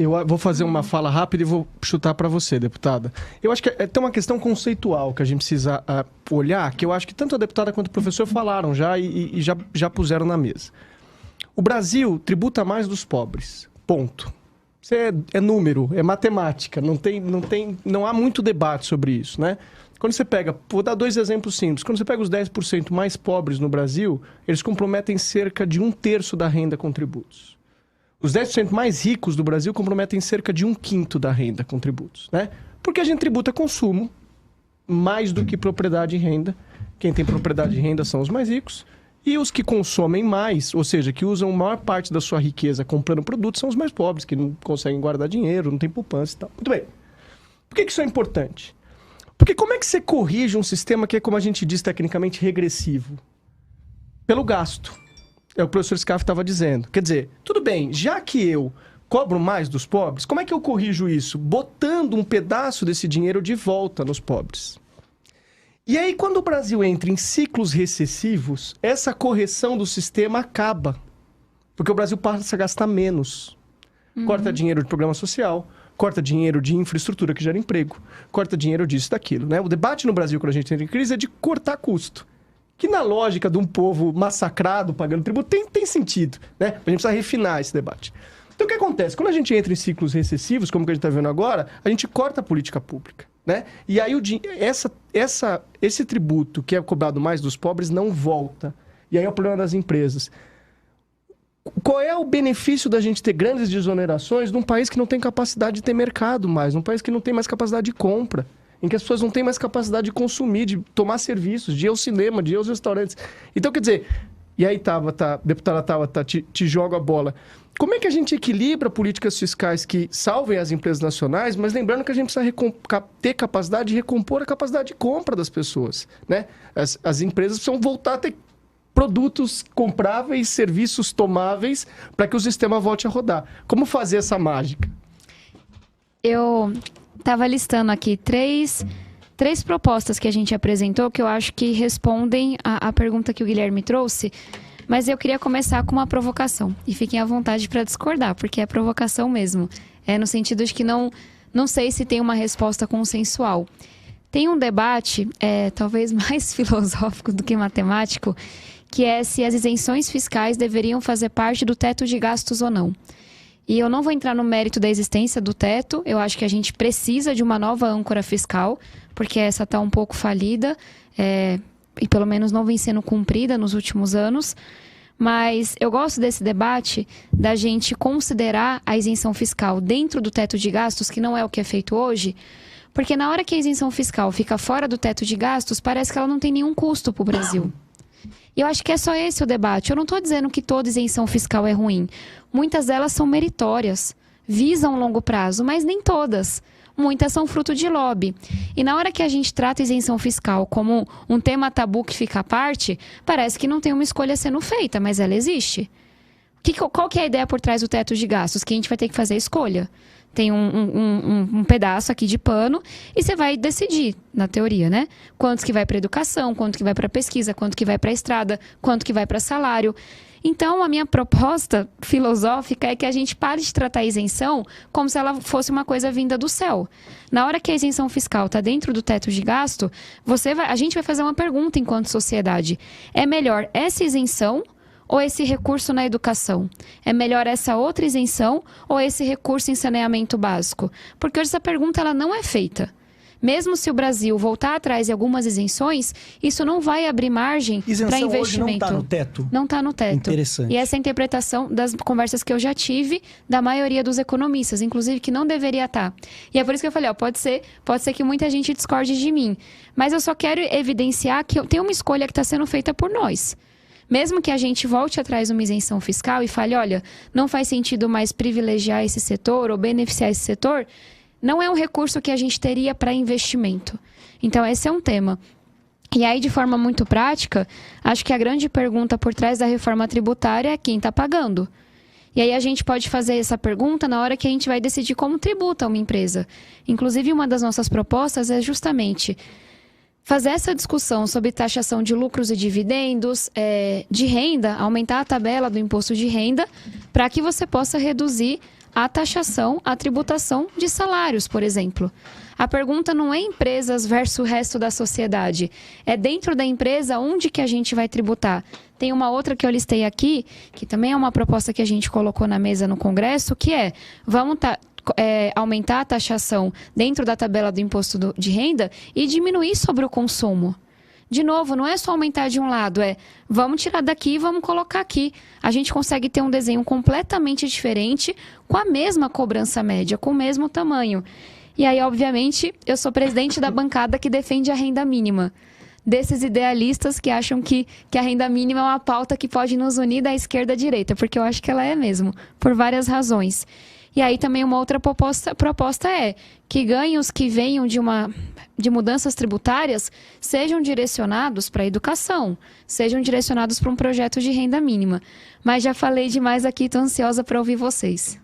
Eu vou fazer uma fala rápida e vou chutar para você, deputada. Eu acho que tem uma questão conceitual que a gente precisa olhar, que eu acho que tanto a deputada quanto o professor falaram já e já puseram na mesa. O Brasil tributa mais dos pobres. Ponto. Isso é número, é matemática. Não há muito debate sobre isso, né? Quando você pega, vou dar 2 exemplos simples. Quando você pega os 10% mais pobres no Brasil, eles comprometem cerca de 1/3 da renda com tributos. Os 10% mais ricos do Brasil comprometem cerca de 1/5 da renda com tributos, né? Porque a gente tributa consumo mais do que propriedade e renda. Quem tem propriedade e renda são os mais ricos. E os que consomem mais, ou seja, que usam a maior parte da sua riqueza comprando produtos, são os mais pobres, que não conseguem guardar dinheiro, não tem poupança e tal. Muito bem. Por que isso é importante? Porque como é que você corrige um sistema que é, como a gente diz tecnicamente, regressivo? Pelo gasto. É o que o professor Scaff estava dizendo. Quer dizer, tudo bem, já que eu cobro mais dos pobres, como é que eu corrijo isso? Botando um pedaço desse dinheiro de volta nos pobres. E aí, quando o Brasil entra em ciclos recessivos, essa correção do sistema acaba. Porque o Brasil passa a gastar menos. Corta dinheiro de programa social, corta dinheiro de infraestrutura que gera emprego, corta dinheiro disso e daquilo, né? O debate no Brasil, quando a gente entra em crise, é de cortar custo. Que na lógica de um povo massacrado pagando tributo tem sentido, né? A gente precisa refinar esse debate. Então, o que acontece? Quando a gente entra em ciclos recessivos, como que a gente está vendo agora, a gente corta a política pública, né? E aí esse tributo que é cobrado mais dos pobres não volta. E aí é o problema das empresas. Qual é o benefício da gente ter grandes desonerações num país que não tem capacidade de ter mercado mais, num país que não tem mais capacidade de compra, em que as pessoas não têm mais capacidade de consumir, de tomar serviços, de ir ao cinema, de ir aos restaurantes. Então, quer dizer, e aí, deputada Tabata, te jogo a bola. Como é que a gente equilibra políticas fiscais que salvem as empresas nacionais, mas lembrando que a gente precisa ter capacidade de recompor a capacidade de compra das pessoas, né? As empresas precisam voltar a ter produtos compráveis, serviços tomáveis, para que o sistema volte a rodar. Como fazer essa mágica? Eu estava listando aqui três propostas que a gente apresentou que eu acho que respondem à pergunta que o Guilherme trouxe, mas eu queria começar com uma provocação. E fiquem à vontade para discordar, porque é provocação mesmo. É no sentido de que não sei se tem uma resposta consensual. Tem um debate, talvez mais filosófico do que matemático, que é se as isenções fiscais deveriam fazer parte do teto de gastos ou não. E eu não vou entrar no mérito da existência do teto, eu acho que a gente precisa de uma nova âncora fiscal, porque essa está um pouco falida, e pelo menos não vem sendo cumprida nos últimos anos. Mas eu gosto desse debate da gente considerar a isenção fiscal dentro do teto de gastos, que não é o que é feito hoje, porque na hora que a isenção fiscal fica fora do teto de gastos, parece que ela não tem nenhum custo para o Brasil. E eu acho que é só esse o debate. Eu não estou dizendo que toda isenção fiscal é ruim. Muitas delas são meritórias, visam longo prazo, mas nem todas. Muitas são fruto de lobby. E na hora que a gente trata a isenção fiscal como um tema tabu que fica à parte, parece que não tem uma escolha sendo feita, mas ela existe. Qual que é a ideia por trás do teto de gastos? Que a gente vai ter que fazer a escolha. Tem um pedaço aqui de pano e você vai decidir, na teoria, né? Quanto que vai para educação, quanto que vai para pesquisa, quanto que vai para estrada, quanto que vai para salário. Então, a minha proposta filosófica é que a gente pare de tratar a isenção como se ela fosse uma coisa vinda do céu. Na hora que a isenção fiscal está dentro do teto de gasto, a gente vai fazer uma pergunta enquanto sociedade. É melhor essa isenção ou esse recurso na educação? É melhor essa outra isenção ou esse recurso em saneamento básico? Porque hoje essa pergunta ela não é feita. Mesmo se o Brasil voltar atrás de algumas isenções, isso não vai abrir margem para investimento. Hoje não está no teto? Não está no teto. Interessante. E essa é a interpretação das conversas que eu já tive da maioria dos economistas, inclusive que não deveria estar. E é por isso que eu falei, pode ser que muita gente discorde de mim. Mas eu só quero evidenciar que tem uma escolha que está sendo feita por nós. Mesmo que a gente volte atrás de uma isenção fiscal e fale, olha, não faz sentido mais privilegiar esse setor ou beneficiar esse setor, não é um recurso que a gente teria para investimento. Então, esse é um tema. E aí, de forma muito prática, acho que a grande pergunta por trás da reforma tributária é quem está pagando. E aí, a gente pode fazer essa pergunta na hora que a gente vai decidir como tributa uma empresa. Inclusive, uma das nossas propostas é justamente fazer essa discussão sobre taxação de lucros e dividendos, de renda, aumentar a tabela do imposto de renda, para que você possa reduzir a taxação, a tributação de salários, por exemplo. A pergunta não é empresas versus o resto da sociedade. É dentro da empresa onde que a gente vai tributar. Tem uma outra que eu listei aqui, que também é uma proposta que a gente colocou na mesa no Congresso, que é, vamos aumentar a taxação dentro da tabela do imposto de renda e diminuir sobre o consumo. De novo, não é só aumentar de um lado, vamos tirar daqui e vamos colocar aqui. A gente consegue ter um desenho completamente diferente, com a mesma cobrança média, com o mesmo tamanho. E aí, obviamente, eu sou presidente da bancada que defende a renda mínima. Desses idealistas que acham que a renda mínima é uma pauta que pode nos unir da esquerda à direita, porque eu acho que ela é mesmo, por várias razões. E aí também uma outra proposta é que ganhos que venham de mudanças tributárias sejam direcionados para a educação, sejam direcionados para um projeto de renda mínima. Mas já falei demais aqui, estou ansiosa para ouvir vocês.